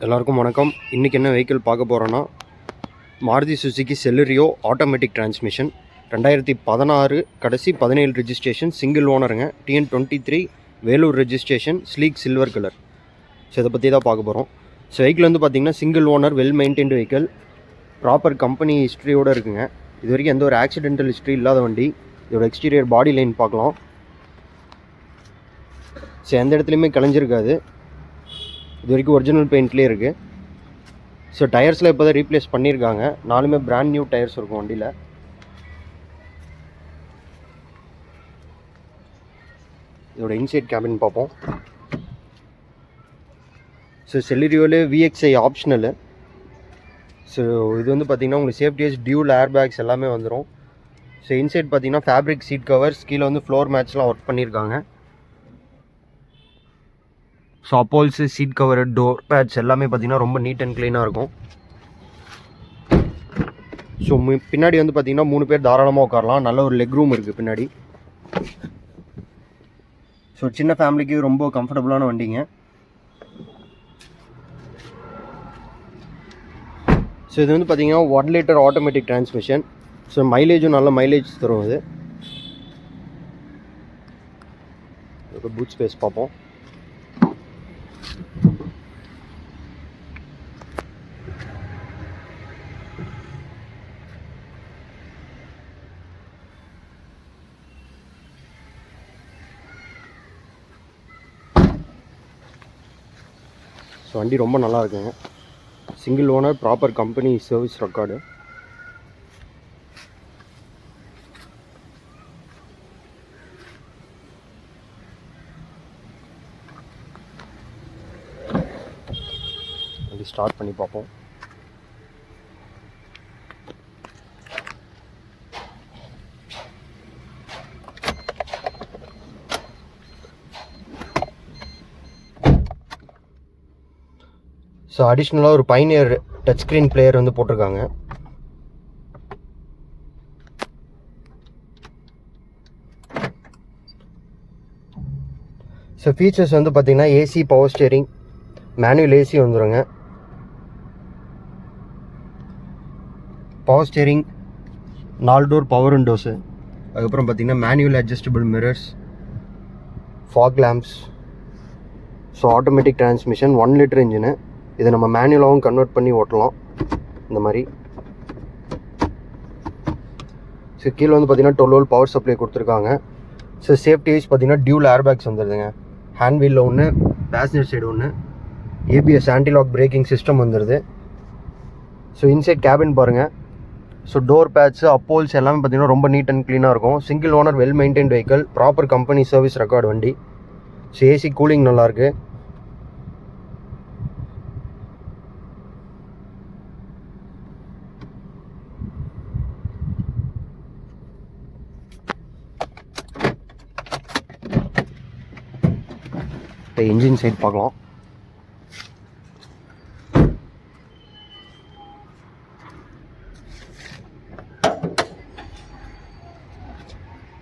எல்லாருக்கும் வணக்கம். இன்றைக்கி என்ன வெஹிக்கிள் பார்க்க போகிறோன்னா Maruti Suzuki Celerio automatic transmission 2016 கடைசி 17 ரெஜிஸ்ட்ரேஷன் சிங்கிள் ஓனருங்க. TN23 Vellore registration sleek silver colour. So இதை பற்றி தான் பார்க்க போகிறோம். ஸோ வெஹிக்கிள் வந்து பார்த்திங்கன்னா single owner well maintained vehicle, proper company ஹிஸ்ட்ரியோடு இருக்குங்க. இது வரைக்கும் எந்த ஒரு ஆக்சிடென்டல் ஹிஸ்ட்ரி இல்லாத வண்டி. இதோட எக்ஸ்டீரியர் பாடி லைன் பார்க்கலாம். ஸோ எந்த இடத்துலையுமே கலைஞ்சிருக்காது. இது வரைக்கும் ஒரிஜினல் பெயிண்ட்லேயே இருக்குது. ஸோ டயர்ஸில் இப்போ தான் ரீப்ளேஸ் பண்ணியிருக்காங்க. நாலுமே பிராண்ட் நியூ டயர்ஸ் இருக்கும் வண்டியில். இதோட இன்சைட் கேபின் பார்ப்போம். ஸோ செலரியோவில் VXI ஆப்ஷனலு. ஸோ இது வந்து பார்த்திங்கன்னா உங்களுக்கு சேஃப்டியஸ் டியூல் ஏர் பேக்ஸ் எல்லாமே வந்துடும். ஸோ இன்சைட் பார்த்திங்கன்னா ஃபேப்ரிக் சீட் கவர்ஸ், கீழே வந்து ஃப்ளோர் மேட்ச்லாம் ஒர்க் பண்ணியிருக்காங்க. ஸோ அப்போல்ஸு, சீட் கவர், டோர் பேட்ஸ் எல்லாமே பார்த்திங்கன்னா ரொம்ப நீட் அண்ட் க்ளீனாக இருக்கும். ஸோ பின்னாடி வந்து பார்த்திங்கன்னா 3 பேர் தாராளமாக உட்காரலாம். நல்ல ஒரு லெக் ரூம் இருக்குது பின்னாடி. ஸோ சின்ன ஃபேமிலிக்கு ரொம்ப கம்ஃபர்டபுளான வண்டிங்க. ஸோ இது வந்து பார்த்திங்கன்னா 1 லிட்டர் ஆட்டோமேட்டிக் டிரான்ஸ்மிஷன். ஸோ மைலேஜும் நல்ல மைலேஜ் தரும். இது பூட் ஸ்பேஸ் பார்ப்போம். ஸோ வண்டி ரொம்ப நல்லா இருக்குங்க. Single owner, proper company service record. வண்டி ஸ்டார்ட் பண்ணி பார்ப்போம். ஸோ அடிஷ்னலாக ஒரு பைனியர் டச் ஸ்க்ரீன் பிளேயர் வந்து போட்டிருக்காங்க. ஸோ ஃபீச்சர்ஸ் வந்து பார்த்திங்கன்னா AC, power steering, manual AC வந்துடுங்க. Power steering, 4 door power windows, அதுக்கப்புறம் பார்த்திங்கன்னா manual adjustable mirrors, fog lamps. So automatic transmission, 1 litre engine. இதை நம்ம மேனுவலாகவும் கன்வெர்ட் பண்ணி ஓட்டலாம் இந்த மாதிரி. ஸோ கீழே வந்து பார்த்திங்கன்னா 12 வோல்ட் பவர் சப்ளை கொடுத்துருக்காங்க. ஸோ சேஃப்டி வைஸ் பார்த்திங்கன்னா டியூல் ஏர் பேக்ஸ் வந்துடுதுங்க. ஹேண்ட் வீலில் ஒன்று, பேசஞ்சர் சைடு ஒன்று, ABS ஆன்டிலாக் பிரேக்கிங் சிஸ்டம் வந்துடுது. ஸோ இன்சைட் கேபின் பாருங்கள். ஸோ டோர் பேட்ஸு, அப்போல்ஸ் எல்லாமே பார்த்திங்கன்னா ரொம்ப நீட் அண்ட் க்ளீனாக இருக்கும். Single owner well maintained vehicle, proper company service record வண்டி. ஸோ ஏசி கூலிங் நல்லாயிருக்கு. இப்போ இன்ஜின் சைட் பார்க்கலாம்.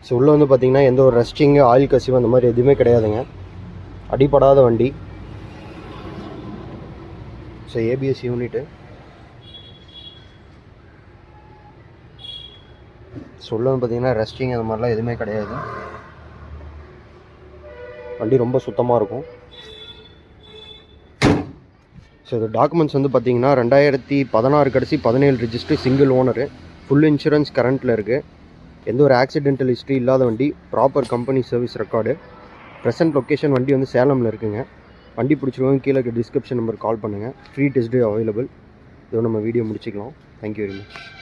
ஸோ உள்ளே வந்து பார்த்திங்கன்னா எந்த ஒரு ரஸ்டிங்கு, ஆயில் கசிவு அந்த மாதிரி எதுவுமே கிடையாதுங்க. அடிப்படாத வண்டி. So ABS unit. ஸோ உள்ளே வந்து பார்த்திங்கன்னா ரஸ்டிங் அந்த மாதிரிலாம் எதுவுமே கிடையாது. வண்டி ரொம்ப சுத்தமாக இருக்கும். ஸோ இது டாக்குமெண்ட்ஸ் வந்து பார்த்திங்கன்னா 2016 கடைசி 17 registry, single owner, full insurance கரண்ட்டில் இருக்குது. எந்த ஒரு ஆக்சிடென்டல் ஹிஸ்ட்ரி இல்லாத வண்டி, proper company service record. Present location வண்டி வந்து சேலமில் இருக்குங்க. வண்டி பிடிச்சிருக்கவங்க கீழே டிஸ்கிரிப்ஷன் நம்பர் கால் பண்ணுங்கள். Free test drive available. இதோட நம்ம வீடியோ முடிச்சிக்கலாம். Thank you very much.